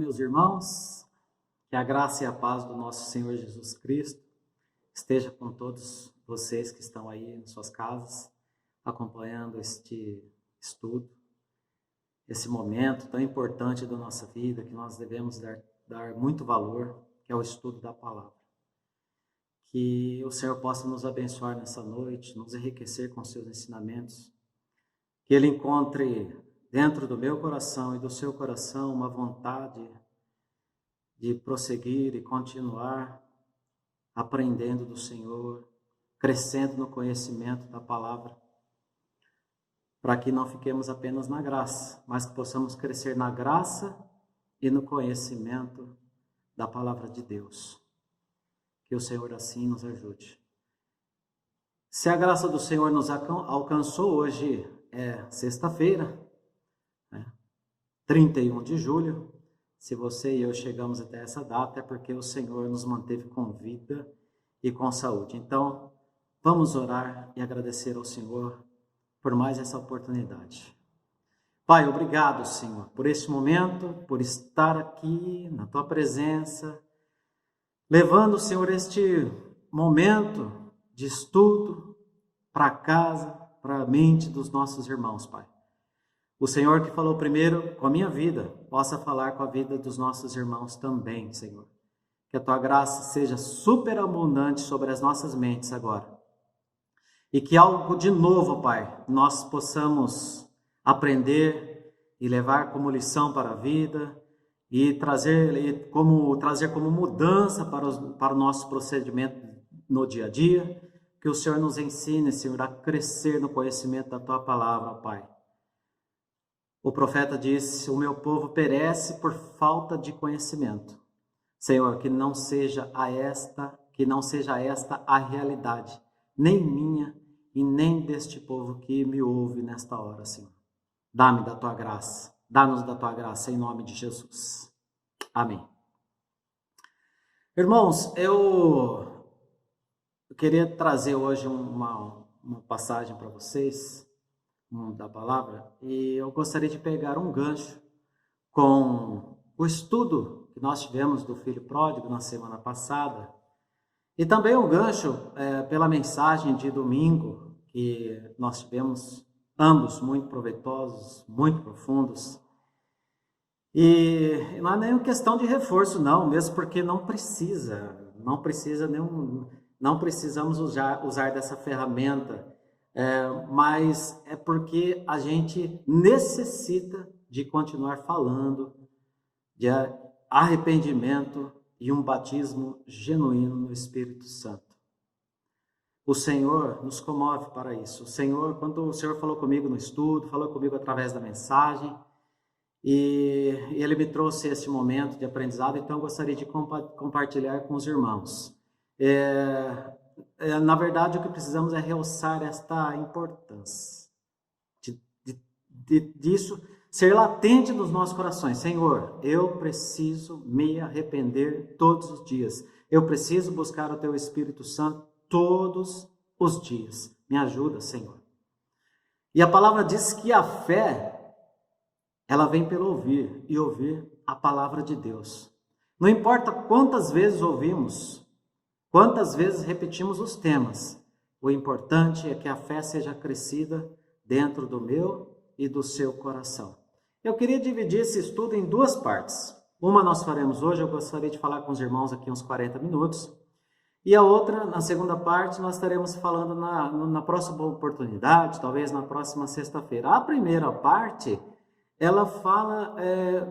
meus irmãos. Que a graça e a paz do nosso Senhor Jesus Cristo esteja com todos vocês que estão aí em suas casas, acompanhando este estudo, esse momento tão importante da nossa vida, que nós devemos dar muito valor, que é o estudo da palavra. Que o Senhor possa nos abençoar nessa noite, nos enriquecer com seus ensinamentos, que Ele encontre dentro do meu coração e do seu coração uma vontade de prosseguir e continuar aprendendo do Senhor, crescendo no conhecimento da palavra, para que não fiquemos apenas na graça, mas que possamos crescer na graça e no conhecimento da palavra de Deus. Que o Senhor assim nos ajude. Se a graça do Senhor nos alcançou, hoje é sexta-feira, 31 de julho. Se você e eu chegamos até essa data, é porque o Senhor nos manteve com vida e com saúde. Então, vamos orar e agradecer ao Senhor por mais essa oportunidade. Pai, obrigado, Senhor, por este momento, por estar aqui na Tua presença, levando, Senhor, este momento de estudo para casa, para a mente dos nossos irmãos, Pai. O Senhor que falou primeiro com a minha vida, possa falar com a vida dos nossos irmãos também, Senhor. Que a Tua graça seja superabundante sobre as nossas mentes agora. E que algo de novo, Pai, nós possamos aprender e levar como lição para a vida e trazer como mudança para o nosso procedimento no dia a dia. Que o Senhor nos ensine, Senhor, a crescer no conhecimento da Tua palavra, Pai. O profeta disse: o meu povo perece por falta de conhecimento. Senhor, que não seja esta a realidade, nem minha e nem deste povo que me ouve nesta hora, Senhor. Dá-me da Tua graça, dá-nos da Tua graça, em nome de Jesus. Amém. Irmãos, eu queria trazer hoje uma passagem para vocês, da palavra, e eu gostaria de pegar um gancho com o estudo que nós tivemos do Filho Pródigo na semana passada, e também um gancho pela mensagem de domingo, que nós tivemos ambos muito proveitosos, muito profundos, e não é nenhuma questão de reforço não, mesmo porque não precisamos usar dessa ferramenta, mas é porque a gente necessita de continuar falando de arrependimento e um batismo genuíno no Espírito Santo. O Senhor nos comove para isso. Quando o Senhor falou comigo no estudo, falou comigo através da mensagem, e Ele me trouxe esse momento de aprendizado, então eu gostaria de compartilhar com os irmãos. Na verdade, o que precisamos é realçar esta importância disso ser latente nos nossos corações. Senhor, eu preciso me arrepender todos os dias. Eu preciso buscar o Teu Espírito Santo todos os dias. Me ajuda, Senhor. E a palavra diz que a fé, ela vem pelo ouvir, e ouvir a palavra de Deus. Não importa quantas vezes ouvimos, quantas vezes repetimos os temas, o importante é que a fé seja crescida dentro do meu e do seu coração. Eu queria dividir esse estudo em duas partes. Uma nós faremos hoje, eu gostaria de falar com os irmãos aqui uns 40 minutos. E a outra, na segunda parte, nós estaremos falando na próxima oportunidade, talvez na próxima sexta-feira. A primeira parte, ela fala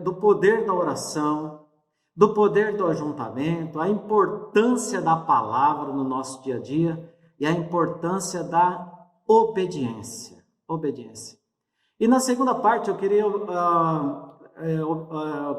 do poder da oração, do poder do ajuntamento, a importância da palavra no nosso dia a dia e a importância da obediência. E na segunda parte eu queria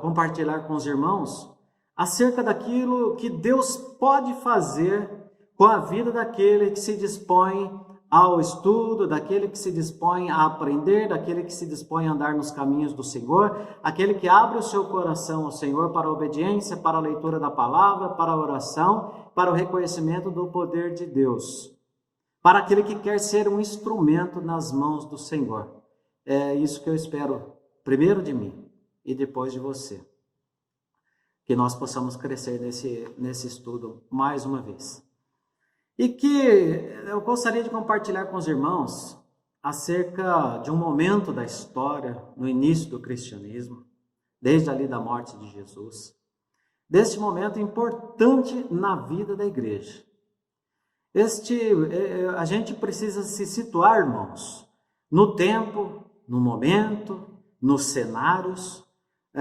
compartilhar com os irmãos acerca daquilo que Deus pode fazer com a vida daquele que se dispõe ao estudo, daquele que se dispõe a aprender, daquele que se dispõe a andar nos caminhos do Senhor, aquele que abre o seu coração ao Senhor para a obediência, para a leitura da palavra, para a oração, para o reconhecimento do poder de Deus, para aquele que quer ser um instrumento nas mãos do Senhor. É isso que eu espero, primeiro de mim e depois de você. que nós possamos crescer nesse estudo mais uma vez. E que eu gostaria de compartilhar com os irmãos acerca de um momento da história, no início do cristianismo, desde ali da morte de Jesus, deste momento importante na vida da igreja. A gente precisa se situar, irmãos, no tempo, no momento, nos cenários.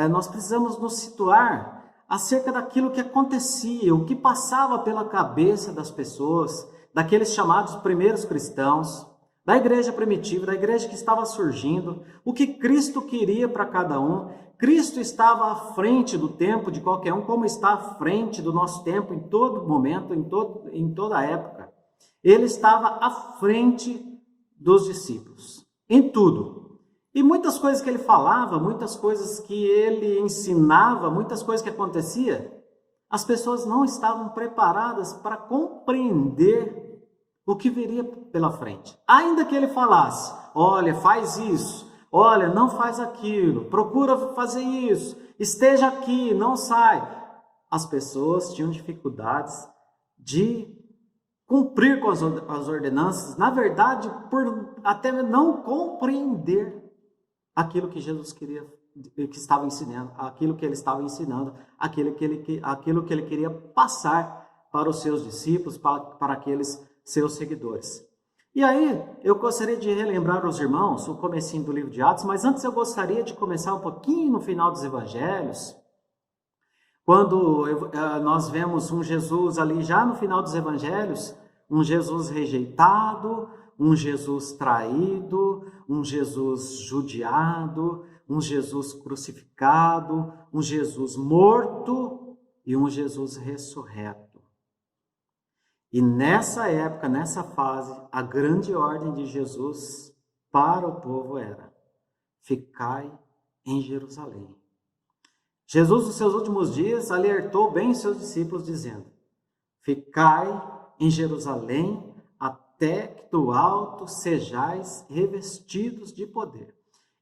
Nós precisamos nos situar acerca daquilo que acontecia, o que passava pela cabeça das pessoas, daqueles chamados primeiros cristãos, da igreja primitiva, da igreja que estava surgindo, o que Cristo queria para cada um. Cristo estava à frente do tempo de qualquer um, como está à frente do nosso tempo em todo momento, em toda época. Ele estava à frente dos discípulos, em tudo. E muitas coisas que ele falava, muitas coisas que ele ensinava, muitas coisas que acontecia, as pessoas não estavam preparadas para compreender o que viria pela frente. Ainda que ele falasse, olha, faz isso, olha, não faz aquilo, procura fazer isso, esteja aqui, não sai. As pessoas tinham dificuldades de cumprir com as ordenanças, na verdade, por até não compreender aquilo que Jesus queria, que estava ensinando, aquilo que ele estava ensinando, aquilo que ele queria passar para os seus discípulos, para aqueles seus seguidores. E aí, eu gostaria de relembrar os irmãos o comecinho do livro de Atos, mas antes eu gostaria de começar um pouquinho no final dos evangelhos, quando nós vemos um Jesus ali já no final dos evangelhos, um Jesus rejeitado, um Jesus traído, um Jesus judiado, um Jesus crucificado, um Jesus morto e um Jesus ressurreto. E nessa época, nessa fase, a grande ordem de Jesus para o povo era: ficai em Jerusalém. Jesus, nos seus últimos dias, alertou bem os seus discípulos, dizendo: ficai em Jerusalém até que do alto sejais revestidos de poder.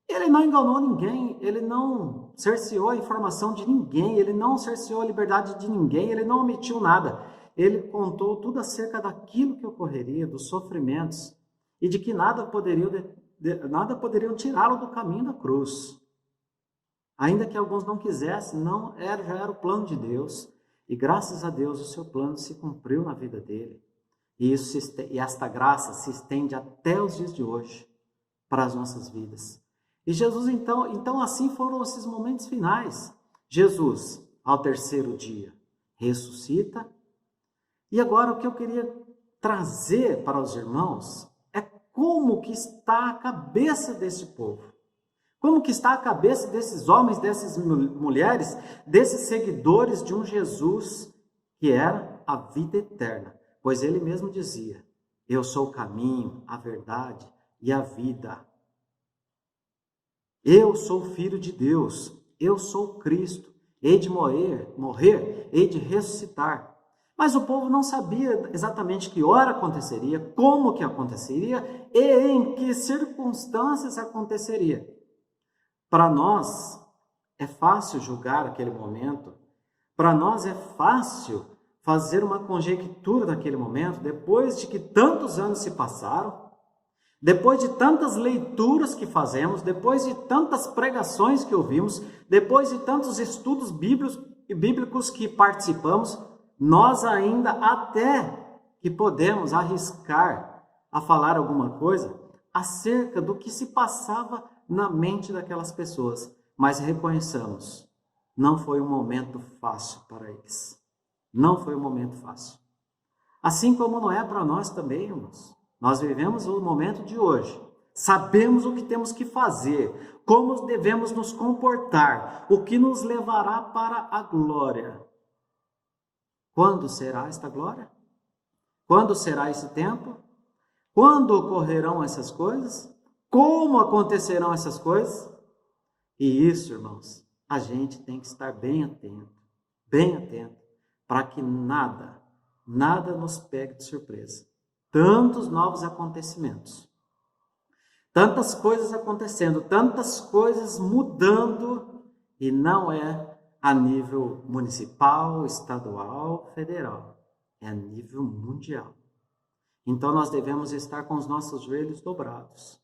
Ele não enganou ninguém, ele não cerceou a informação de ninguém, ele não cerceou a liberdade de ninguém, ele não omitiu nada. Ele contou tudo acerca daquilo que ocorreria, dos sofrimentos, e de que nada poderiam tirá-lo do caminho da cruz. Ainda que alguns não quisessem, já era o plano de Deus, e graças a Deus o seu plano se cumpriu na vida dele. E esta graça se estende até os dias de hoje, para as nossas vidas. E Jesus, então assim foram esses momentos finais. Jesus, ao terceiro dia, ressuscita. E agora o que eu queria trazer para os irmãos é como que está a cabeça desse povo. Como que está a cabeça desses homens, dessas mulheres, desses seguidores de um Jesus que era a vida eterna. Pois ele mesmo dizia: eu sou o caminho, a verdade e a vida. Eu sou o Filho de Deus, eu sou o Cristo, hei de morrer, hei de ressuscitar. Mas o povo não sabia exatamente que hora aconteceria, como que aconteceria e em que circunstâncias aconteceria. Para nós é fácil julgar aquele momento, para nós é fácil fazer uma conjectura daquele momento, depois de que tantos anos se passaram, depois de tantas leituras que fazemos, depois de tantas pregações que ouvimos, depois de tantos estudos bíblicos que participamos, nós ainda até que podemos arriscar a falar alguma coisa acerca do que se passava na mente daquelas pessoas. Mas reconheçamos, não foi um momento fácil para eles. Não foi um momento fácil. Assim como não é para nós também, irmãos. Nós vivemos o momento de hoje. Sabemos o que temos que fazer, como devemos nos comportar, o que nos levará para a glória. Quando será esta glória? Quando será esse tempo? Quando ocorrerão essas coisas? Como acontecerão essas coisas? E isso, irmãos, a gente tem que estar bem atento, para que nada nos pegue de surpresa. Tantos novos acontecimentos, tantas coisas acontecendo, tantas coisas mudando, e não é a nível municipal, estadual, federal. É a nível mundial. Então nós devemos estar com os nossos joelhos dobrados.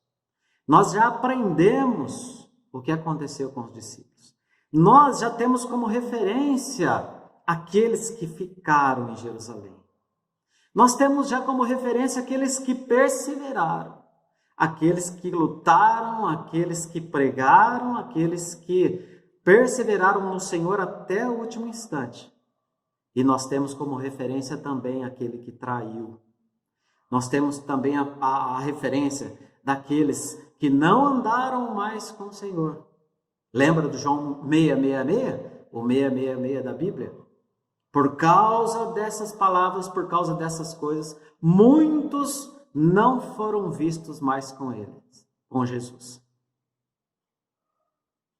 Nós já aprendemos o que aconteceu com os discípulos. Nós já temos como referência aqueles que ficaram em Jerusalém. Nós temos já como referência aqueles que perseveraram, aqueles que lutaram, aqueles que pregaram, aqueles que perseveraram no Senhor até o último instante. E nós temos como referência também aquele que traiu. Nós temos também a referência daqueles que não andaram mais com o Senhor. Lembra do João 666? O 666 da Bíblia? Por causa dessas palavras, por causa dessas coisas, muitos não foram vistos mais com eles, com Jesus.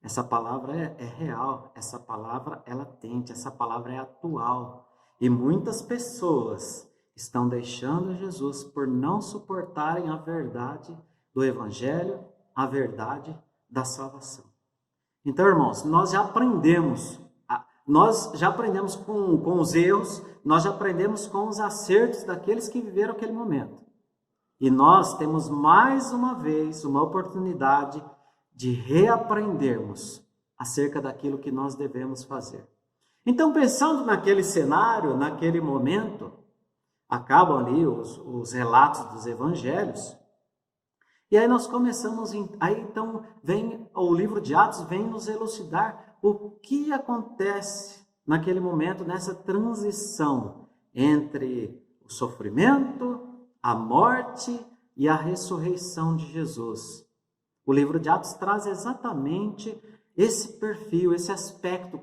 Essa palavra é real, essa palavra é latente, essa palavra é atual. E muitas pessoas estão deixando Jesus por não suportarem a verdade do Evangelho, a verdade da salvação. Então, irmãos, nós já aprendemos com os erros, nós já aprendemos com os acertos daqueles que viveram aquele momento. E nós temos mais uma vez uma oportunidade de reaprendermos acerca daquilo que nós devemos fazer. Então, pensando naquele cenário, naquele momento, acabam ali os relatos dos evangelhos, e aí nós começamos, então vem o livro de Atos, vem nos elucidar o que acontece naquele momento, nessa transição entre o sofrimento, a morte e a ressurreição de Jesus. O livro de Atos traz exatamente esse perfil, esse aspecto,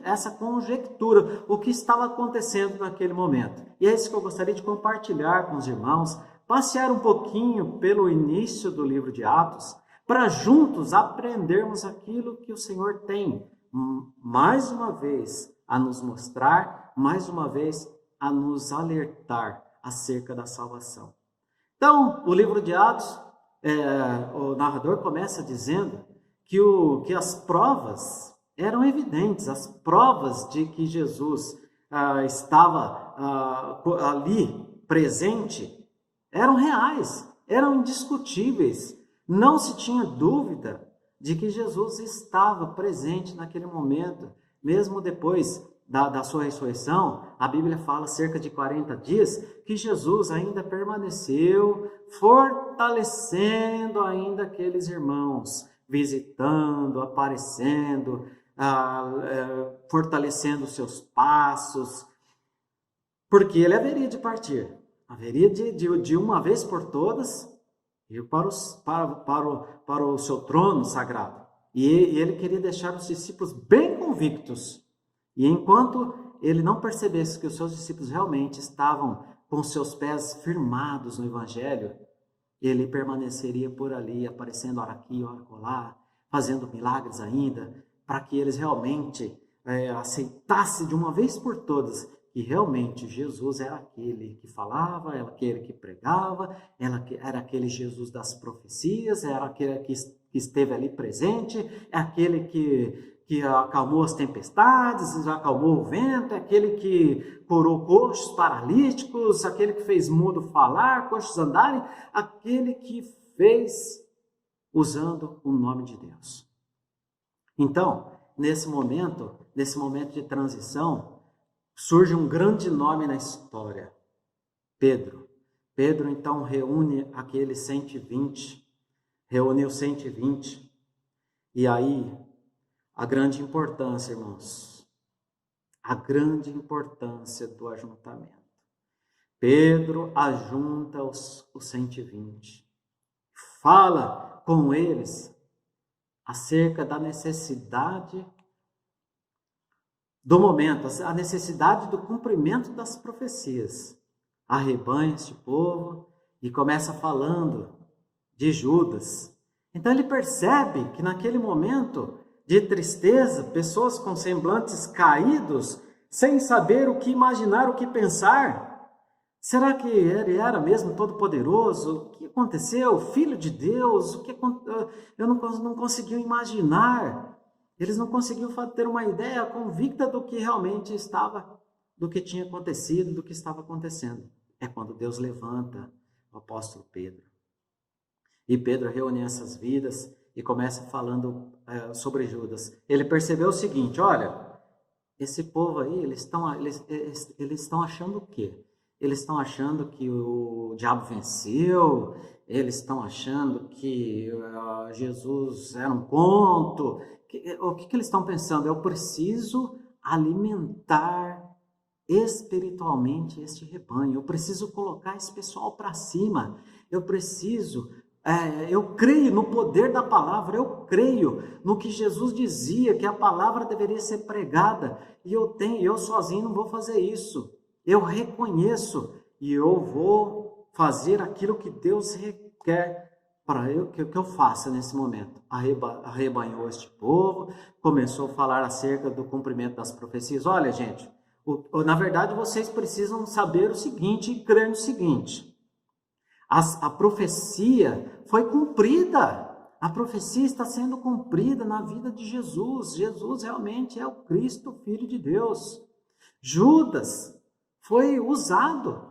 essa conjectura, o que estava acontecendo naquele momento. E é isso que eu gostaria de compartilhar com os irmãos, passear um pouquinho pelo início do livro de Atos, para juntos aprendermos aquilo que o Senhor tem, mais uma vez, a nos mostrar, mais uma vez, a nos alertar acerca da salvação. Então, o livro de Atos, o narrador começa dizendo que as provas eram evidentes, as provas de que Jesus estava ali presente eram reais, eram indiscutíveis. Não se tinha dúvida de que Jesus estava presente naquele momento, mesmo depois da sua ressurreição. A Bíblia fala cerca de 40 dias que Jesus ainda permaneceu fortalecendo ainda aqueles irmãos, visitando, aparecendo, fortalecendo os seus passos, porque ele haveria de partir, haveria de uma vez por todas ir para o seu trono sagrado. E ele queria deixar os discípulos bem convictos. E enquanto ele não percebesse que os seus discípulos realmente estavam com seus pés firmados no Evangelho, ele permaneceria por ali, aparecendo ora aqui, ora acolá, fazendo milagres ainda, para que eles realmente aceitassem de uma vez por todas que realmente Jesus era aquele que falava, era aquele que pregava, era aquele Jesus das profecias, era aquele que esteve ali presente, é aquele que acalmou as tempestades, acalmou o vento, é aquele que curou coxos, paralíticos, aquele que fez mudo falar, coxos andarem, aquele que fez usando o nome de Deus. Então, nesse momento de transição, surge um grande nome na história, Pedro. Pedro, então, reúne aqueles 120, reuniu 120, e aí a grande importância, irmãos, a grande importância do ajuntamento. Pedro ajunta os 120, fala com eles acerca da necessidade do momento, a necessidade do cumprimento das profecias. Arrebanha este povo e começa falando de Judas. Então ele percebe que naquele momento de tristeza, pessoas com semblantes caídos, sem saber o que imaginar, o que pensar. Será que ele era mesmo todo-poderoso? O que aconteceu? Filho de Deus? Eu não consegui imaginar. Eles não conseguiam ter uma ideia convicta do que realmente estava, do que tinha acontecido, do que estava acontecendo. É quando Deus levanta o apóstolo Pedro. E Pedro reúne essas vidas e começa falando sobre Judas. Ele percebeu o seguinte, olha, esse povo aí, eles estão achando o quê? Eles estão achando que o diabo venceu, eles estão achando que Jesus era um conto. O que eles estão pensando? Eu preciso alimentar espiritualmente este rebanho, eu preciso colocar esse pessoal para cima, eu creio no poder da palavra, eu creio no que Jesus dizia, que a palavra deveria ser pregada, e eu sozinho não vou fazer isso, eu reconheço, e eu vou fazer aquilo que Deus requer que eu faça nesse momento. Arrebanhou este povo, começou a falar acerca do cumprimento das profecias. Olha, gente, na verdade vocês precisam saber o seguinte e crer no seguinte: a profecia foi cumprida, a profecia está sendo cumprida na vida de Jesus. Jesus realmente é o Cristo, Filho de Deus. Judas foi usado,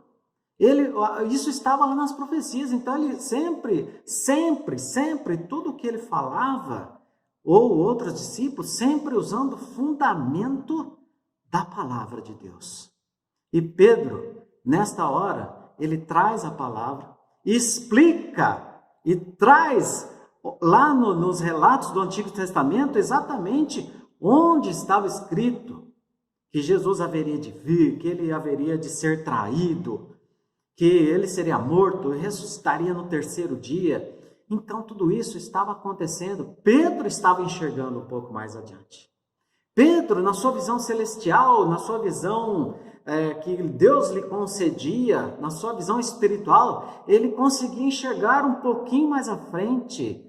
isso estava lá nas profecias, então ele sempre, tudo que ele falava, ou outros discípulos, sempre usando o fundamento da palavra de Deus. E Pedro, nesta hora, ele traz a palavra, explica e traz lá nos relatos do Antigo Testamento exatamente onde estava escrito que Jesus haveria de vir, que ele haveria de ser traído, que ele seria morto e ressuscitaria no terceiro dia. Então tudo isso estava acontecendo. Pedro estava enxergando um pouco mais adiante. Pedro, na sua visão celestial, na sua visão que Deus lhe concedia, na sua visão espiritual, ele conseguia enxergar um pouquinho mais à frente.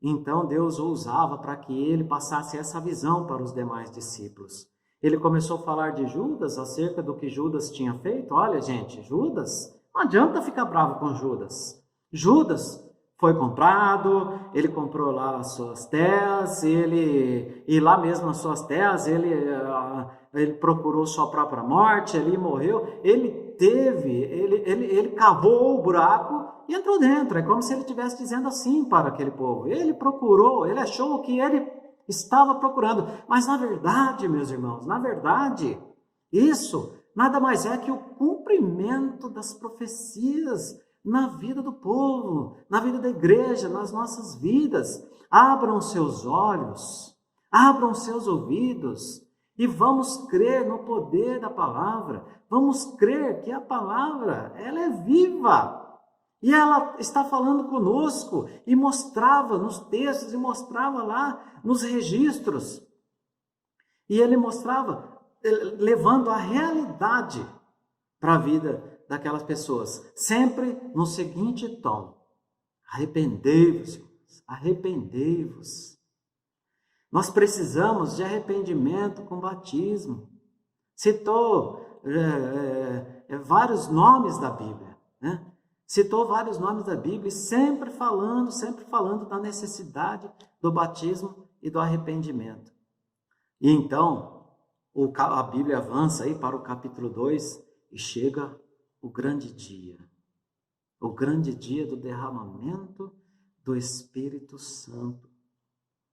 Então Deus o usava para que ele passasse essa visão para os demais discípulos. Ele começou a falar de Judas, acerca do que Judas tinha feito. Olha, gente, Judas, não adianta ficar bravo com Judas. Judas foi comprado, ele comprou lá as suas terras, e lá mesmo nas suas terras, ele procurou sua própria morte, ele morreu, ele cavou o buraco e entrou dentro. É como se ele estivesse dizendo assim para aquele povo. Ele procurou, ele achou o que ele estava procurando. Mas na verdade, meus irmãos, na verdade, isso nada mais é que o cumprimento das profecias na vida do povo, na vida da igreja, nas nossas vidas. Abram seus olhos, abram seus ouvidos e vamos crer no poder da palavra. Vamos crer que a palavra, ela é viva. E ela está falando conosco e mostrava nos textos e mostrava lá nos registros. E ele mostrava, levando a realidade para a vida daquelas pessoas, sempre no seguinte tom: arrependei-vos, arrependei-vos. Nós precisamos de arrependimento com batismo. Citou vários nomes da Bíblia, né? Citou vários nomes da Bíblia, sempre falando da necessidade do batismo e do arrependimento. E então, a Bíblia avança aí para o capítulo 2 e chega o grande dia do derramamento do Espírito Santo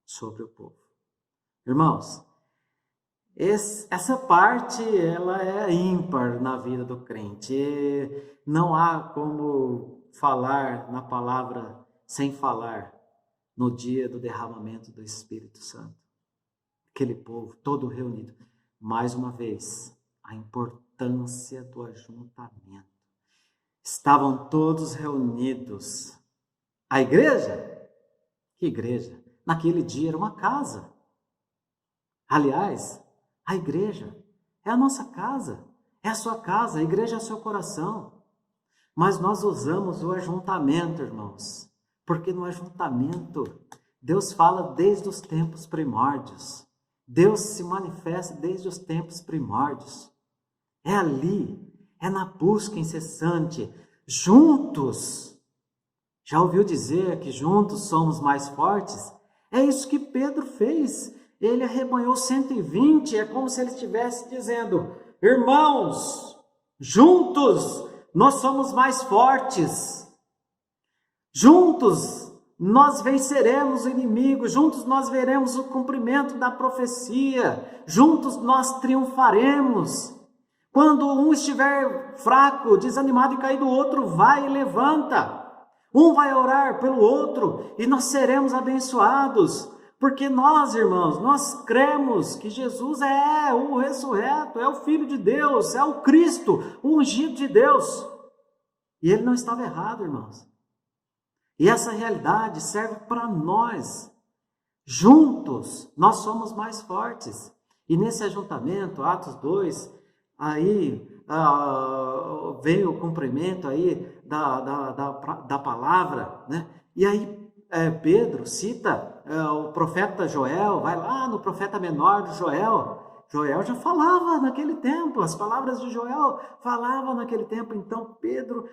sobre o povo. Irmãos, essa parte ela é ímpar na vida do crente. Não há como falar na palavra sem falar no dia do derramamento do Espírito Santo. Aquele povo todo reunido. Mais uma vez, a importância do ajuntamento. Estavam todos reunidos. A igreja? Que igreja? Naquele dia era uma casa. Aliás, a igreja é a nossa casa, é a sua casa, a igreja é o seu coração. Mas nós usamos o ajuntamento, irmãos, porque no ajuntamento Deus fala desde os tempos primórdios. Deus se manifesta desde os tempos primórdios. É ali, é na busca incessante, juntos. Já ouviu dizer que juntos somos mais fortes? É isso que Pedro fez. Ele arrebanhou 120, é como se ele estivesse dizendo: irmãos, juntos nós somos mais fortes. Juntos nós venceremos o inimigo, juntos nós veremos o cumprimento da profecia, juntos nós triunfaremos. Quando um estiver fraco, desanimado e caído, o outro vai e levanta. Um vai orar pelo outro e nós seremos abençoados. Porque nós, irmãos, nós cremos que Jesus é o ressurreto, é o Filho de Deus, é o Cristo, o ungido de Deus. E ele não estava errado, irmãos. E essa realidade serve para nós. Juntos, nós somos mais fortes. E nesse ajuntamento, Atos 2, aí veio o cumprimento aí da palavra, né? E aí Pedro cita o profeta Joel, vai lá no profeta menor de Joel. Joel já falava naquele tempo, as palavras de Joel falavam naquele tempo. Então Pedro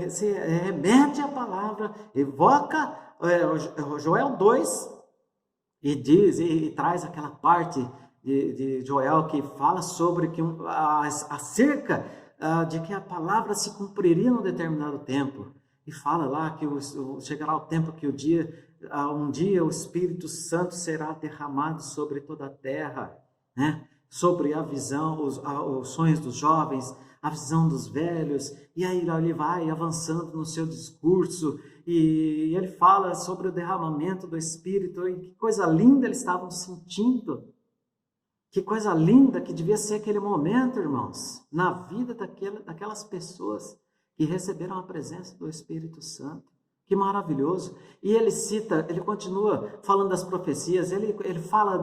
se remete à palavra, evoca Joel 2 e diz, e traz aquela parte de Joel que fala sobre que acerca de que a palavra se cumpriria num determinado tempo. E fala lá que chegará o tempo que um dia o Espírito Santo será derramado sobre toda a terra, né? Sobre a visão, os sonhos dos jovens, a visão dos velhos, e aí ele vai avançando no seu discurso, e ele fala sobre o derramamento do Espírito, e que coisa linda eles estavam sentindo, que coisa linda que devia ser aquele momento, irmãos, na vida daquelas pessoas que receberam a presença do Espírito Santo. Que maravilhoso. E ele continua falando das profecias, ele fala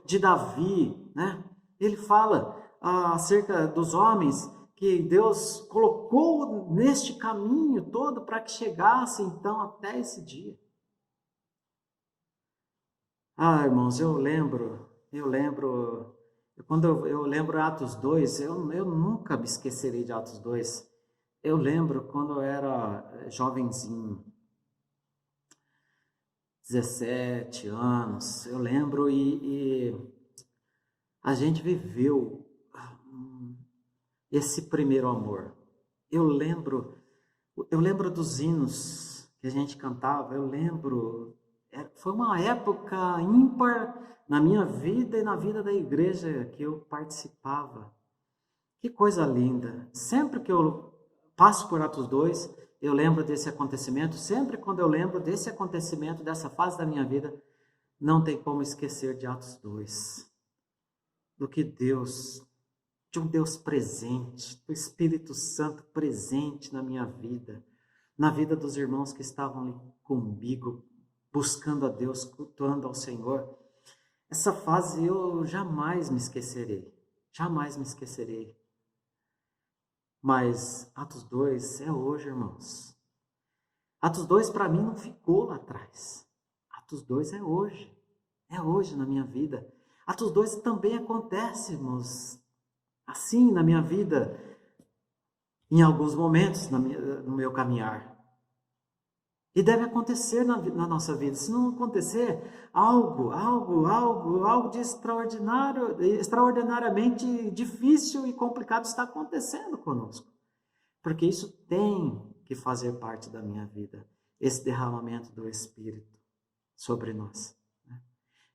de Davi, né? Ele fala acerca dos homens que Deus colocou neste caminho todo para que chegasse então até esse dia. Irmãos, eu lembro, quando eu lembro Atos 2, eu nunca me esquecerei de Atos 2. Eu lembro quando eu era jovenzinho, 17 anos, eu lembro e a gente viveu esse primeiro amor. Eu lembro dos hinos que a gente cantava, foi uma época ímpar na minha vida e na vida da igreja que eu participava. Que coisa linda! Sempre que eu passo por Atos 2, eu lembro desse acontecimento. Sempre quando eu lembro desse acontecimento, dessa fase da minha vida, não tem como esquecer de Atos 2. De um Deus presente, do Espírito Santo presente na minha vida, na vida dos irmãos que estavam ali comigo, buscando a Deus, cultuando ao Senhor. Essa fase eu jamais me esquecerei, jamais me esquecerei. Mas Atos 2 é hoje, irmãos. Atos 2 para mim não ficou lá atrás. Atos 2 é hoje na minha vida. Atos 2 também acontece, irmãos, assim na minha vida, em alguns momentos no meu caminhar. E deve acontecer na nossa vida. Se não acontecer, algo de extraordinariamente difícil e complicado está acontecendo conosco. Porque isso tem que fazer parte da minha vida, esse derramamento do Espírito sobre nós.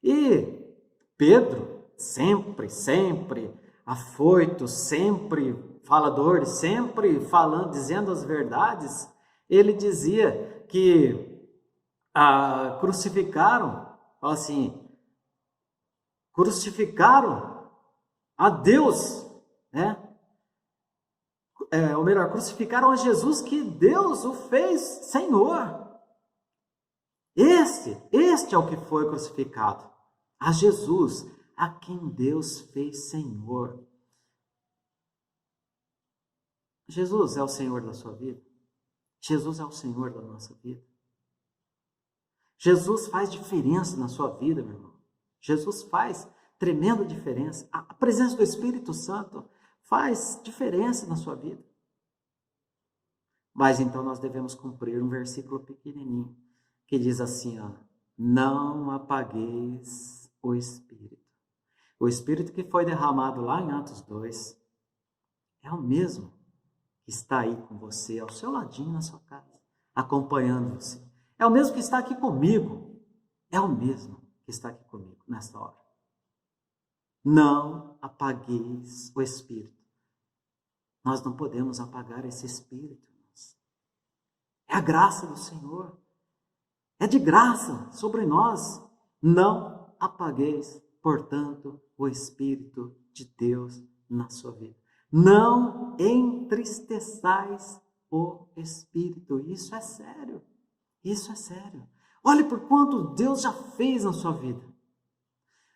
E Pedro, sempre afoito, sempre falador, sempre falando, dizendo as verdades, ele dizia que crucificaram a Deus, né? Ou melhor, crucificaram a Jesus que Deus o fez Senhor. Este é o que foi crucificado, a Jesus, a quem Deus fez Senhor. Jesus é o Senhor da sua vida. Jesus é o Senhor da nossa vida. Jesus faz diferença na sua vida, meu irmão. Jesus faz tremenda diferença. A presença do Espírito Santo faz diferença na sua vida. Mas então nós devemos cumprir um versículo pequenininho que diz assim, não apagueis o Espírito. O Espírito que foi derramado lá em Atos 2 é o mesmo que está aí com você, ao seu ladinho na sua casa, acompanhando você. É o mesmo que está aqui comigo. É o mesmo que está aqui comigo nesta hora. Não apagueis o Espírito. Nós não podemos apagar esse Espírito. É a graça do Senhor. É de graça sobre nós. Não apagueis, portanto, o Espírito de Deus na sua vida. Não entristeçais o Espírito. Isso é sério. Isso é sério. Olhe por quanto Deus já fez na sua vida.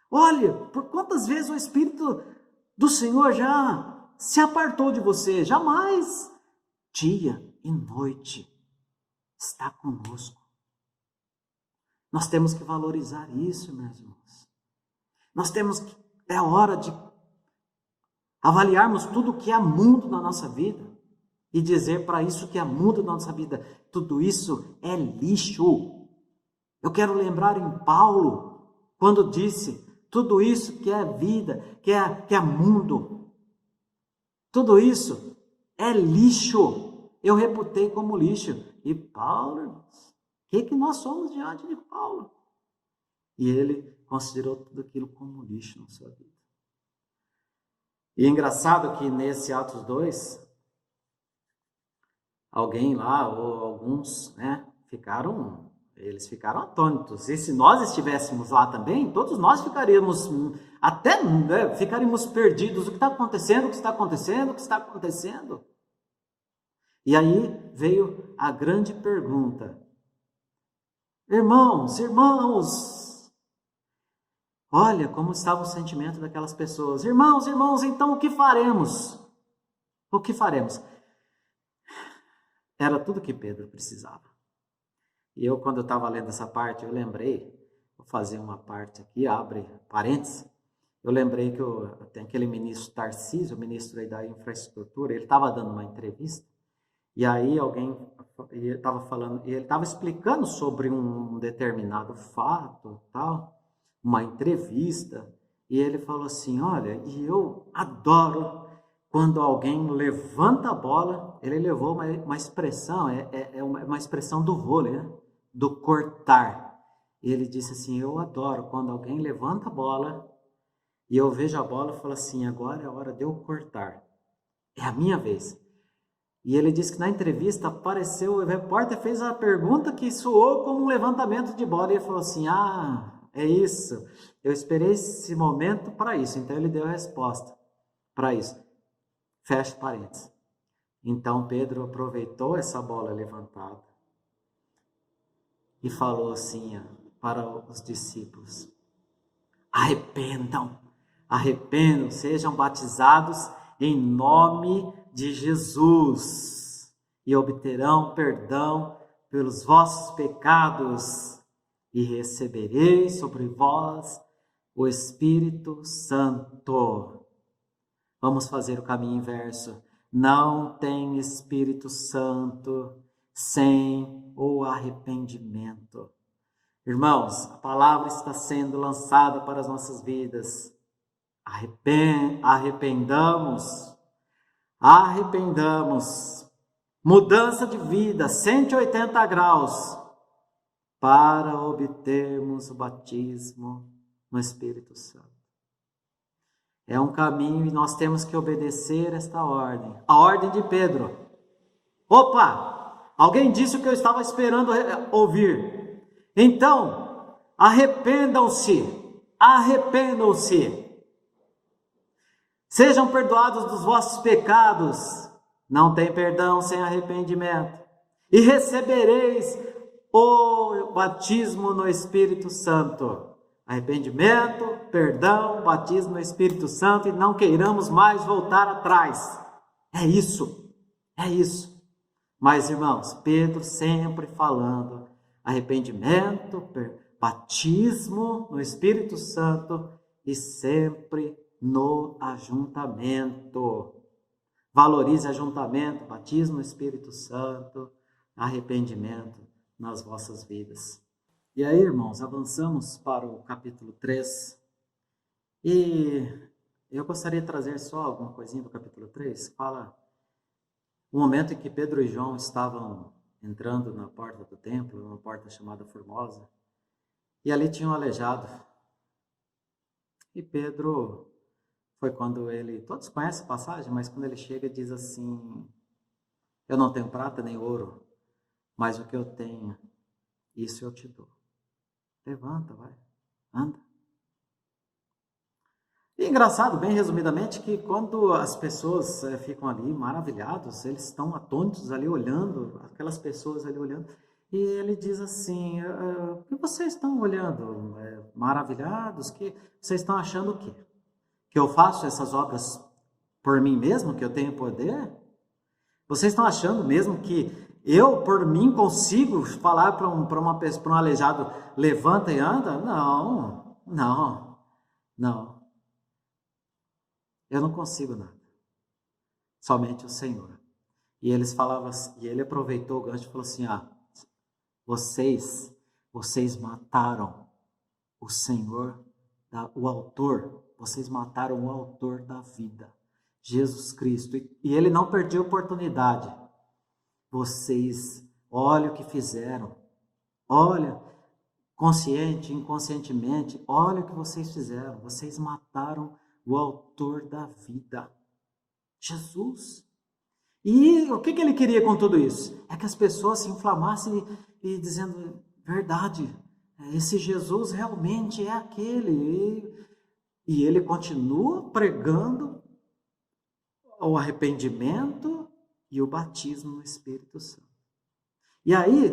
Olhe por quantas vezes o Espírito do Senhor já se apartou de você. Jamais, dia e noite, está conosco. Nós temos que valorizar isso, meus irmãos. Nós temos que, é hora de avaliarmos tudo que é mundo na nossa vida e dizer para isso que é mundo na nossa vida, tudo isso é lixo. Eu quero lembrar em Paulo, quando disse, tudo isso que é vida, que é mundo, tudo isso é lixo. Eu reputei como lixo. E Paulo, irmãos, o que nós somos diante de Paulo? E ele considerou tudo aquilo como lixo na sua vida. E é engraçado que nesse Atos 2, alguém lá, ou alguns, eles ficaram atônitos. E se nós estivéssemos lá também, todos nós ficaríamos, ficaríamos perdidos. O que está acontecendo? O que está acontecendo? O que está acontecendo? E aí veio a grande pergunta. Irmãos, olha como estava o sentimento daquelas pessoas. Irmãos, então o que faremos? O que faremos? Era tudo que Pedro precisava. E eu, quando eu estava lendo essa parte, eu lembrei, vou fazer uma parte aqui, abre parênteses, eu lembrei que tem aquele ministro Tarcísio, o ministro aí da infraestrutura, ele estava dando uma entrevista, e aí alguém estava falando, e ele estava explicando sobre um determinado fato, tal, uma entrevista, e ele falou assim, olha, e eu adoro quando alguém levanta a bola, ele levou uma expressão, uma expressão do vôlei, né? Do cortar. E ele disse assim, eu adoro quando alguém levanta a bola e eu vejo a bola e falo assim, agora é a hora de eu cortar. É a minha vez. E ele disse que na entrevista apareceu, o repórter fez a pergunta que soou como um levantamento de bola e ele falou assim, é isso. Eu esperei esse momento para isso. Então ele deu a resposta para isso. Fecha parênteses. Então Pedro aproveitou essa bola levantada e falou assim para os discípulos, arrependam, sejam batizados em nome de Jesus e obterão perdão pelos vossos pecados e recebereis sobre vós o Espírito Santo. Vamos fazer o caminho inverso. Não tem Espírito Santo sem o arrependimento. Irmãos, a palavra está sendo lançada para as nossas vidas. Arrependamos. Mudança de vida, 180 graus, para obtermos o batismo no Espírito Santo. É um caminho e nós temos que obedecer esta ordem. A ordem de Pedro. Opa! Alguém disse o que eu estava esperando ouvir. Então, arrependam-se. Sejam perdoados dos vossos pecados. Não tem perdão sem arrependimento. E recebereis o batismo no Espírito Santo. Arrependimento, perdão, batismo no Espírito Santo e não queiramos mais voltar atrás. É isso. Mas, irmãos, Pedro sempre falando arrependimento, batismo no Espírito Santo e sempre no ajuntamento. Valorize ajuntamento, batismo no Espírito Santo, arrependimento nas vossas vidas. E aí, irmãos, avançamos para o capítulo 3 E eu gostaria de trazer só alguma coisinha do capítulo 3. Fala o momento em que Pedro e João estavam entrando na porta do templo, uma porta chamada Formosa, e ali tinha um aleijado. E Pedro foi quando ele, todos conhecem a passagem, mas quando ele chega diz assim: eu não tenho prata nem ouro, mas o que eu tenho, isso eu te dou. Levanta, vai, anda. E é engraçado, bem resumidamente, que quando as pessoas ficam ali maravilhados, eles estão atônitos ali olhando, aquelas pessoas ali olhando, e ele diz assim: o que vocês estão olhando? Maravilhados? Que vocês estão achando o quê? Que eu faço essas obras por mim mesmo, que eu tenho poder? Vocês estão achando mesmo que eu, por mim, consigo falar para um aleijado, levanta e anda? Não, não, não. Eu não consigo nada. Somente o Senhor. E eles falavam, e ele aproveitou o gancho e falou assim: vocês mataram o Senhor, o autor, vocês mataram o autor da vida, Jesus Cristo. E ele não perdeu a oportunidade. Vocês, olha o que fizeram. Olha, consciente, inconscientemente, olha o que vocês fizeram. Vocês mataram o autor da vida, Jesus. E o que ele queria com tudo isso? É que as pessoas se inflamassem e dizendo: verdade, esse Jesus realmente é aquele. E ele continua pregando o arrependimento e o batismo no Espírito Santo. E aí,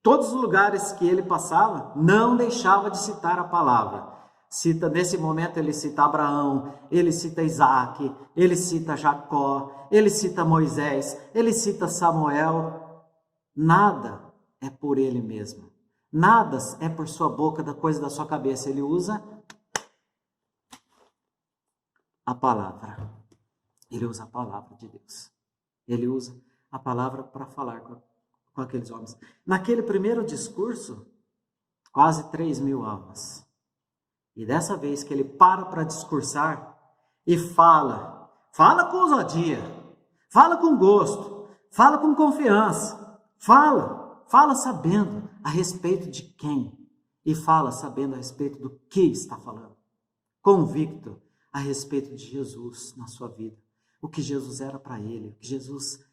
todos os lugares que ele passava, não deixava de citar a palavra. Nesse momento ele cita Abraão, ele cita Isaac, ele cita Jacó, ele cita Moisés, ele cita Samuel. Nada é por ele mesmo. Nada é por sua boca, da coisa da sua cabeça. Ele usa a palavra. Ele usa a palavra de Deus. Ele usa a palavra para falar com aqueles homens. Naquele primeiro discurso, quase 3.000 almas. E dessa vez que ele para discursar e fala com ousadia, fala com gosto, fala com confiança, fala sabendo a respeito de quem e fala sabendo a respeito do que está falando. Convicto a respeito de Jesus na sua vida, o que Jesus era para ele, o que Jesus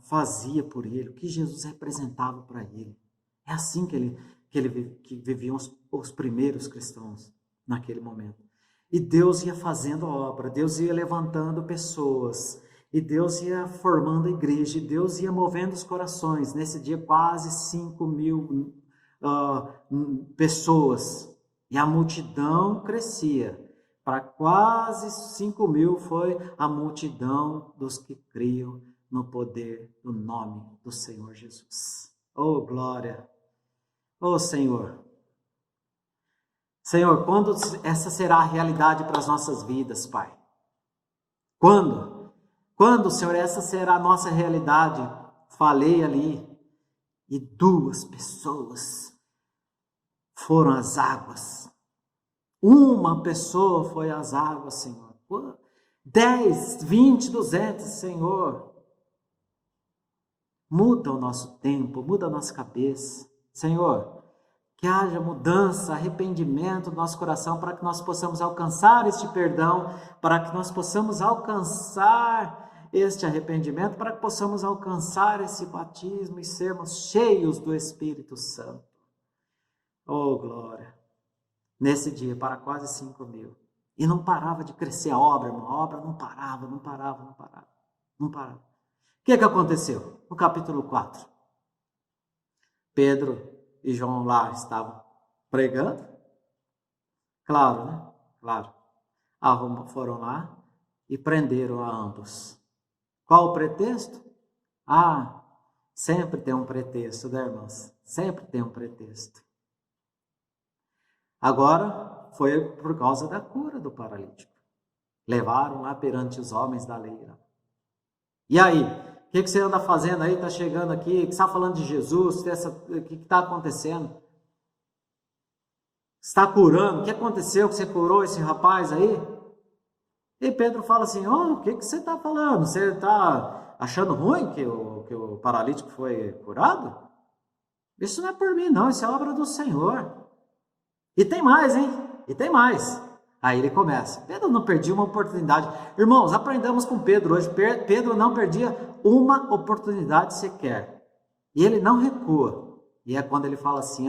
fazia por ele, o que Jesus representava para ele. É assim que viviam os primeiros cristãos naquele momento. E Deus ia fazendo a obra, Deus ia levantando pessoas, e Deus ia formando a igreja, e Deus ia movendo os corações. Nesse dia, quase 5.000 pessoas, e a multidão crescia. Para quase 5.000 foi a multidão dos que criam no poder do nome do Senhor Jesus. Oh, glória! Oh, Senhor! Senhor, quando essa será a realidade para as nossas vidas, Pai? Quando? Quando, Senhor, essa será a nossa realidade? Falei ali, e 2 pessoas foram às águas. Uma pessoa foi às águas, Senhor. 10, 20, 200, Senhor. Muda o nosso tempo, muda a nossa cabeça. Senhor, que haja mudança, arrependimento no nosso coração para que nós possamos alcançar este perdão, para que nós possamos alcançar este arrependimento, para que possamos alcançar esse batismo e sermos cheios do Espírito Santo. Oh, glória! Nesse dia, para quase 5.000. E não parava de crescer a obra, irmão. A obra não parava. O que aconteceu? No capítulo 4. Pedro e João lá estavam pregando. Claro, né? Claro. Foram lá e prenderam a ambos. Qual o pretexto? Sempre tem um pretexto, né, irmãos? Sempre tem um pretexto. Agora foi por causa da cura do paralítico. Levaram lá perante os homens da lei. E aí? O que você anda fazendo aí? Está chegando aqui? Que está falando de Jesus? O que está acontecendo? está curando, o que aconteceu que você curou esse rapaz aí? E Pedro fala assim, o que você está falando? Você está achando ruim que o paralítico foi curado? Isso não é por mim não, isso é obra do Senhor. E tem mais, hein? E tem mais. Aí ele começa. Pedro não perdia uma oportunidade. Irmãos, aprendamos com Pedro hoje. Pedro não perdia uma oportunidade sequer. E ele não recua. E é quando ele fala assim,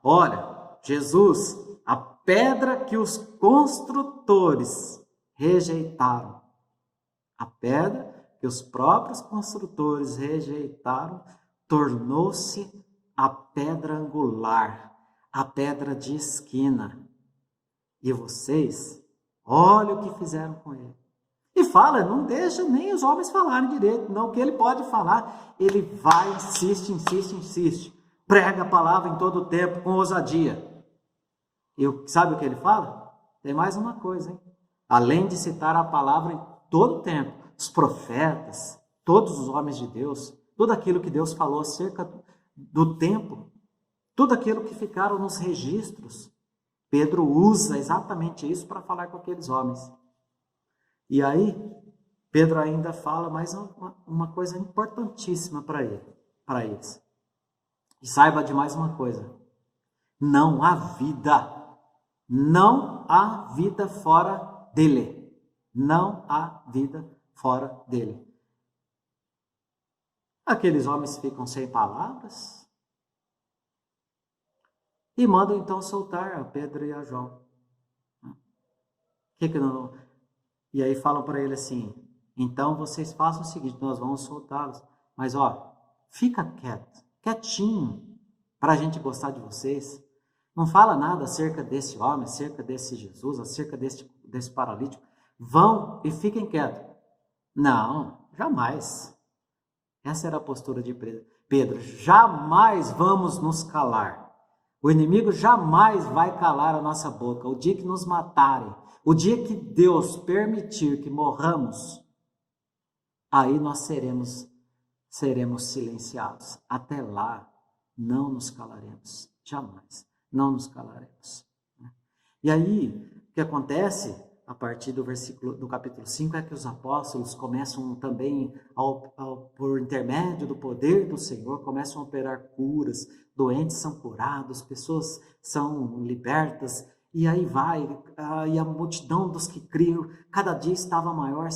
olha, Jesus, a pedra que os construtores rejeitaram, a pedra que os próprios construtores rejeitaram, tornou-se a pedra angular, a pedra de esquina. E vocês, olha o que fizeram com ele. E fala, não deixa nem os homens falarem direito, não, o que ele pode falar, ele vai, insiste, prega a palavra em todo o tempo, com ousadia. E sabe o que ele fala? Tem mais uma coisa, hein? Além de citar a palavra em todo o tempo, os profetas, todos os homens de Deus, tudo aquilo que Deus falou acerca do tempo, tudo aquilo que ficaram nos registros, Pedro usa exatamente isso para falar com aqueles homens. E aí, Pedro ainda fala mais uma coisa importantíssima para eles. E saiba de mais uma coisa. Não há vida fora dele. Não há vida fora dele. Aqueles homens ficam sem palavras e mandam então soltar a Pedro e a João. E aí falam para ele assim, então vocês façam o seguinte, nós vamos soltá-los, mas fica quietinho, para a gente gostar de vocês. Não fala nada acerca desse homem, acerca desse Jesus, acerca desse paralítico. Vão e fiquem quietos. Não, jamais. Essa era a postura de Pedro. Jamais vamos nos calar. O inimigo jamais vai calar a nossa boca. O dia que nos matarem, o dia que Deus permitir que morramos, aí nós seremos silenciados. Até lá, não nos calaremos. Jamais. Não nos calaremos. E aí, o que acontece a partir do capítulo 5 é que os apóstolos começam também, por intermédio do poder do Senhor, começam a operar curas, doentes são curados, pessoas são libertas, e aí e a multidão dos que criam, cada dia estava maior,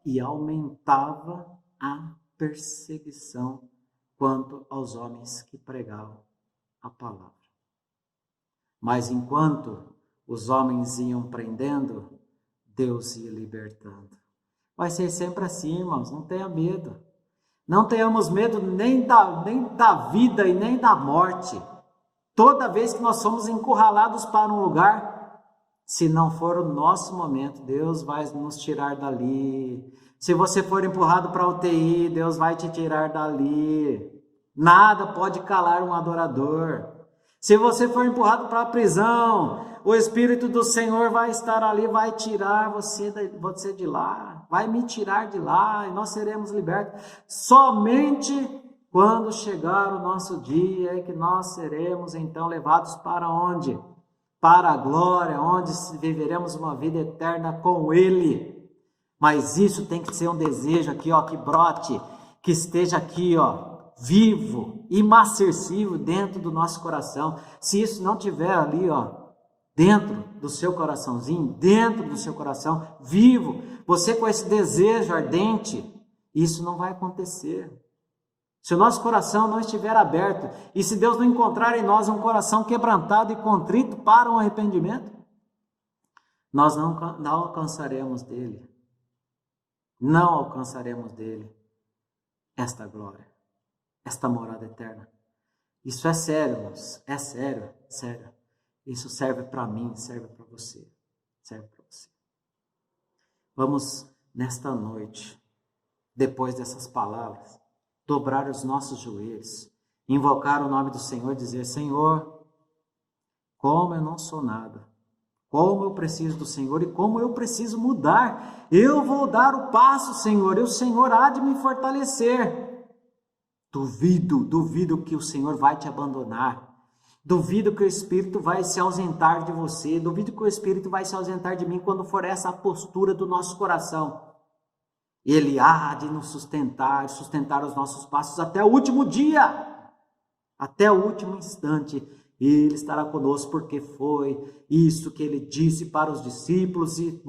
e aumentava a perseguição quanto aos homens que pregavam a palavra. Mas enquanto os homens iam prendendo, Deus ia libertando. Vai ser sempre assim, irmãos, não tenha medo. Não tenhamos medo nem da vida e nem da morte. Toda vez que nós somos encurralados para um lugar, se não for o nosso momento, Deus vai nos tirar dali. Se você for empurrado para a UTI, Deus vai te tirar dali. Nada pode calar um adorador. Se você for empurrado para a prisão, o Espírito do Senhor vai estar ali, vai tirar você de lá, vai me tirar de lá e nós seremos libertos. Somente quando chegar o nosso dia é que nós seremos então levados para onde? Para a glória, onde viveremos uma vida eterna com Ele. Mas isso tem que ser um desejo aqui, que brote, que esteja aqui, vivo, imarcessível dentro do nosso coração. Se isso não tiver ali, dentro do seu coraçãozinho, dentro do seu coração, vivo, você com esse desejo ardente, isso não vai acontecer. Se o nosso coração não estiver aberto, e se Deus não encontrar em nós um coração quebrantado e contrito para um arrependimento, nós não alcançaremos dele. Não alcançaremos dele esta glória, esta morada eterna. Isso é sério, irmãos. É sério, sério. Isso serve para mim, serve para você. Serve para você. Vamos, nesta noite, depois dessas palavras, dobrar os nossos joelhos, invocar o nome do Senhor e dizer: Senhor, como eu não sou nada, como eu preciso do Senhor e como eu preciso mudar. Eu vou dar o passo, Senhor, e o Senhor há de me fortalecer. Duvido que o Senhor vai te abandonar. Duvido que o Espírito vai se ausentar de você, duvido que o Espírito vai se ausentar de mim quando for essa a postura do nosso coração. Ele há de nos sustentar os nossos passos até o último dia, até o último instante. Ele estará conosco, porque foi isso que ele disse para os discípulos e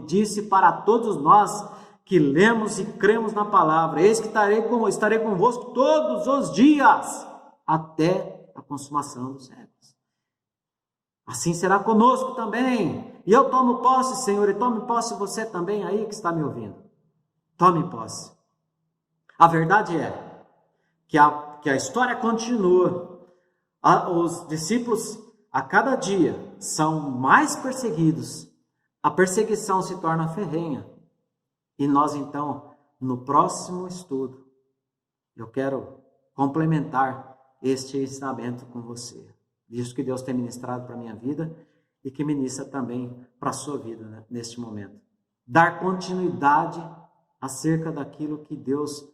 disse para todos nós que lemos e cremos na palavra. Eis que estarei convosco todos os dias, até a consumação dos séculos. Assim será conosco também. E eu tomo posse, Senhor, e tome posse você também aí que está me ouvindo. Tome posse. A verdade é que a história continua. Os discípulos, a cada dia, são mais perseguidos. A perseguição se torna ferrenha. E nós, então, no próximo estudo, eu quero complementar este ensinamento com você. Isso que Deus tem ministrado para a minha vida e que ministra também para a sua vida, né, neste momento. Dar continuidade acerca daquilo que Deus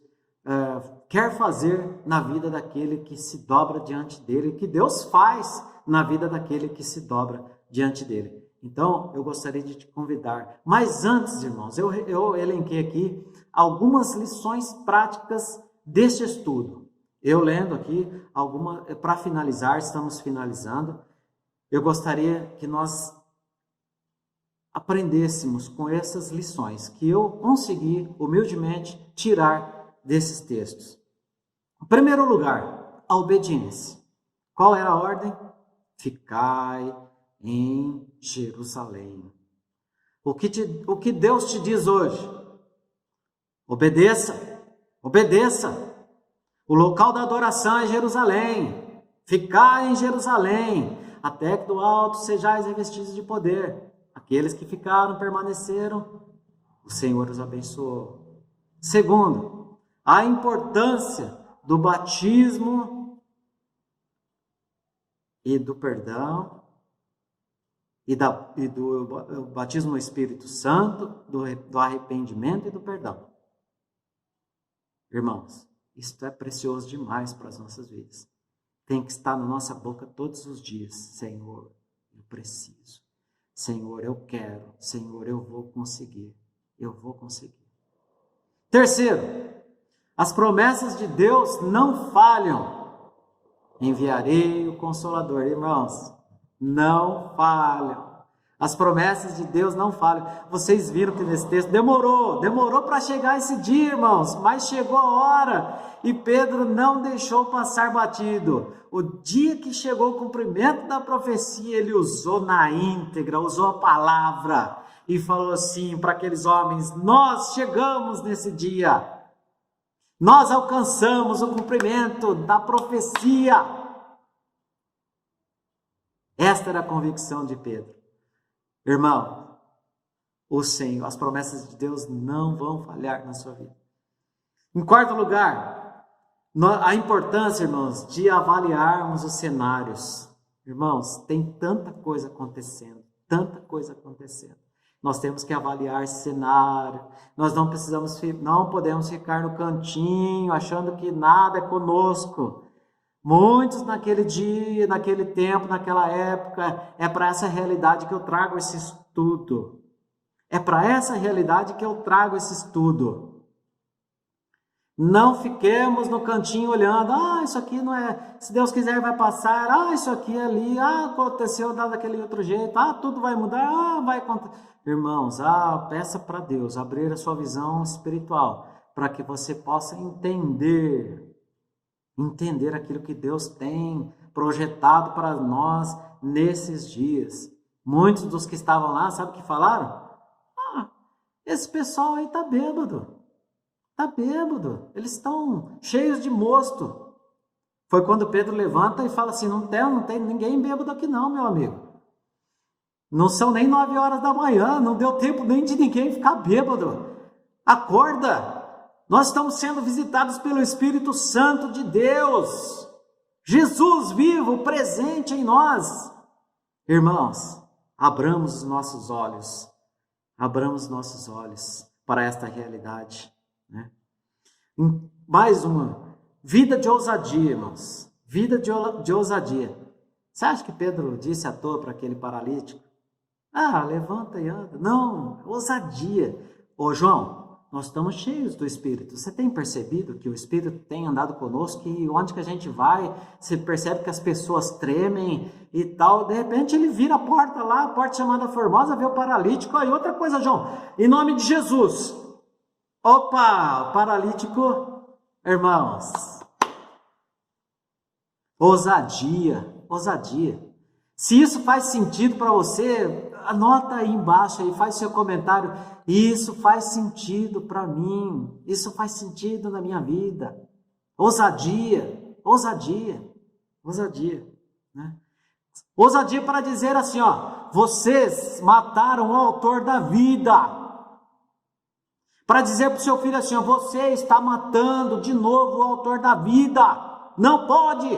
quer fazer na vida daquele que se dobra diante dele, que Deus faz na vida daquele que se dobra diante dele. Então, eu gostaria de te convidar. Mas antes, irmãos, eu elenquei aqui algumas lições práticas deste estudo. Eu lendo aqui, para finalizar, estamos finalizando, eu gostaria que nós aprendêssemos com essas lições que eu consegui, humildemente, tirar desses textos. Em primeiro lugar, a obediência. Qual era a ordem? Ficai em Jerusalém. O que Deus te diz hoje? Obedeça, obedeça. O local da adoração é Jerusalém. Ficai em Jerusalém, até que do alto sejais revestidos de poder. Aqueles que ficaram, permaneceram, o Senhor os abençoou. Segundo, a importância do batismo e do perdão, e do batismo no Espírito Santo, do arrependimento e do perdão. Irmãos, isto é precioso demais para as nossas vidas. Tem que estar na nossa boca todos os dias. Senhor, eu preciso. Senhor, eu quero. Senhor, eu vou conseguir. Eu vou conseguir. Terceiro, as promessas de Deus não falham. Enviarei o Consolador. Irmãos, não falham. As promessas de Deus não falham. Vocês viram que nesse texto demorou para chegar esse dia, irmãos, mas chegou a hora e Pedro não deixou passar batido. O dia que chegou o cumprimento da profecia, ele usou na íntegra, usou a palavra e falou assim para aqueles homens: nós chegamos nesse dia, nós alcançamos o cumprimento da profecia. Esta era a convicção de Pedro. Irmão, o Senhor, as promessas de Deus não vão falhar na sua vida. Em quarto lugar, a importância, irmãos, de avaliarmos os cenários. Irmãos, tem tanta coisa acontecendo, tanta coisa acontecendo. Nós temos que avaliar esse cenário. Nós não podemos ficar no cantinho, achando que nada é conosco. Muitos naquele dia, naquele tempo, naquela época, é para essa realidade que eu trago esse estudo. É para essa realidade que eu trago esse estudo. Não fiquemos no cantinho olhando: isso aqui não é, se Deus quiser vai passar, isso aqui é ali, aconteceu daquele outro jeito, tudo vai mudar, vai acontecer. Irmãos, peça para Deus abrir a sua visão espiritual, para que você possa entender aquilo que Deus tem projetado para nós nesses dias. Muitos dos que estavam lá, sabe o que falaram? Esse pessoal aí está bêbado. Está bêbado. Eles estão cheios de mosto. Foi quando Pedro levanta e fala assim: não tem ninguém bêbado aqui não, meu amigo. Não são nem 9 horas da manhã, não deu tempo nem de ninguém ficar bêbado. Acorda! Nós estamos sendo visitados pelo Espírito Santo de Deus. Jesus vivo, presente em nós. Irmãos, abramos os nossos olhos. Abramos nossos olhos para esta realidade. Né? Mais uma. Vida de ousadia, irmãos. Vida de ousadia. Você acha que Pedro disse à toa para aquele paralítico? Ah, levanta e anda. Não, ousadia. Ô João, nós estamos cheios do Espírito. Você tem percebido que o Espírito tem andado conosco e onde que a gente vai, você percebe que as pessoas tremem e tal. De repente ele vira a porta lá, a porta chamada Formosa, vê o paralítico. Aí outra coisa, João, em nome de Jesus. Opa, paralítico, irmãos. Ousadia, ousadia. Se isso faz sentido para você, anota aí embaixo aí, faz seu comentário. Isso faz sentido para mim. Isso faz sentido na minha vida. Ousadia, ousadia, ousadia, né? Ousadia para dizer assim, ó, vocês mataram o autor da vida. Para dizer para o seu filho assim, ó, você está matando de novo o autor da vida. Não pode.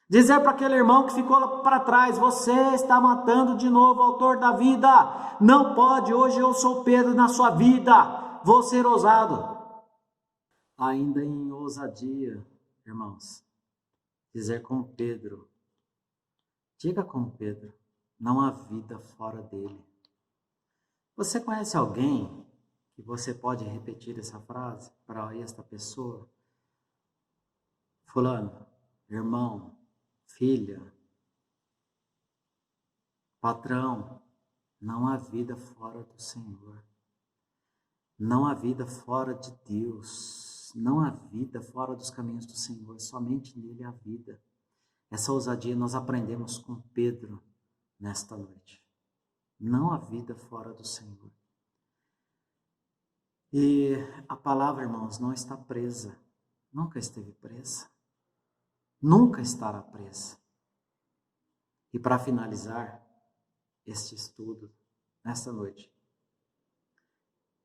Dizer para aquele irmão que ficou para trás, você está matando de novo o autor da vida. Não pode, hoje eu sou Pedro na sua vida. Vou ser ousado. Ainda em ousadia, irmãos, dizer como Pedro, diga como Pedro, não há vida fora dele. Você conhece alguém que você pode repetir essa frase para esta pessoa? Fulano, irmão, filha, patrão, não há vida fora do Senhor. Não há vida fora de Deus. Não há vida fora dos caminhos do Senhor. Somente nele há vida. Essa ousadia nós aprendemos com Pedro nesta noite. Não há vida fora do Senhor. E a palavra, irmãos, não está presa. Nunca esteve presa. Nunca estará presa. E para finalizar este estudo, nesta noite,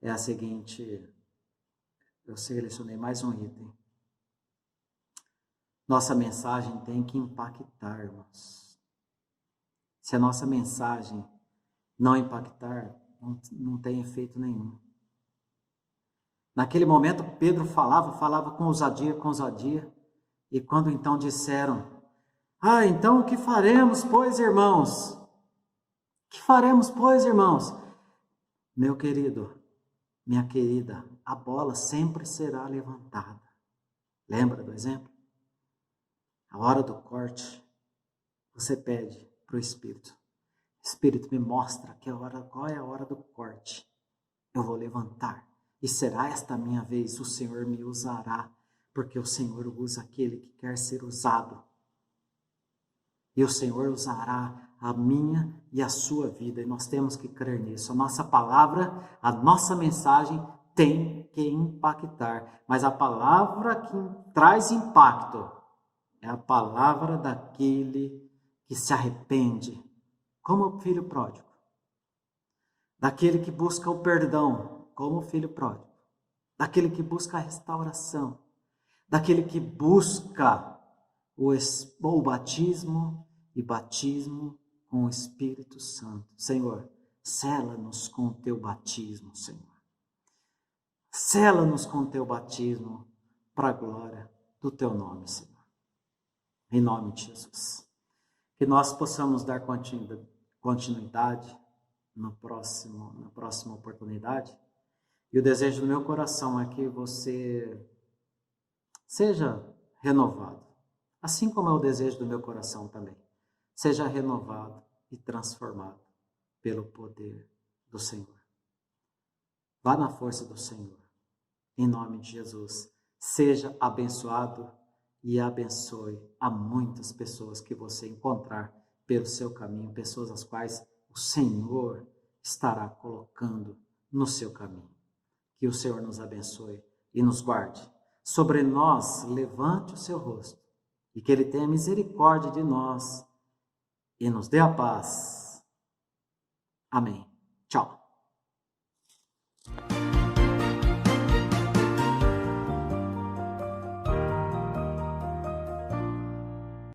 é a seguinte, eu selecionei mais um item. Nossa mensagem tem que impactar, irmãos. Se a nossa mensagem não impactar, não tem efeito nenhum. Naquele momento, Pedro falava com ousadia, e quando então disseram, então o que faremos, pois, irmãos? O que faremos, pois, irmãos? Meu querido, minha querida, a bola sempre será levantada. Lembra do exemplo? A hora do corte, você pede para o Espírito. Espírito, me mostra qual é a hora do corte. Eu vou levantar. E será esta a minha vez, o Senhor me usará, porque o Senhor usa aquele que quer ser usado. E o Senhor usará a minha e a sua vida, e nós temos que crer nisso. A nossa palavra, a nossa mensagem tem que impactar, mas a palavra que traz impacto é a palavra daquele que se arrepende, como o filho pródigo, daquele que busca o perdão, como o filho pródigo, daquele que busca a restauração, daquele que busca o batismo e batismo com o Espírito Santo. Senhor, sela-nos com o teu batismo, Senhor. Sela-nos com o teu batismo para a glória do teu nome, Senhor. Em nome de Jesus. Que nós possamos dar continuidade na próxima oportunidade. E o desejo do meu coração é que você seja renovado, assim como é o desejo do meu coração também. Seja renovado e transformado pelo poder do Senhor. Vá na força do Senhor, em nome de Jesus. Seja abençoado e abençoe a muitas pessoas que você encontrar pelo seu caminho, pessoas as quais o Senhor estará colocando no seu caminho. Que o Senhor nos abençoe e nos guarde. Sobre nós, levante o seu rosto e que Ele tenha misericórdia de nós e nos dê a paz. Amém. Tchau.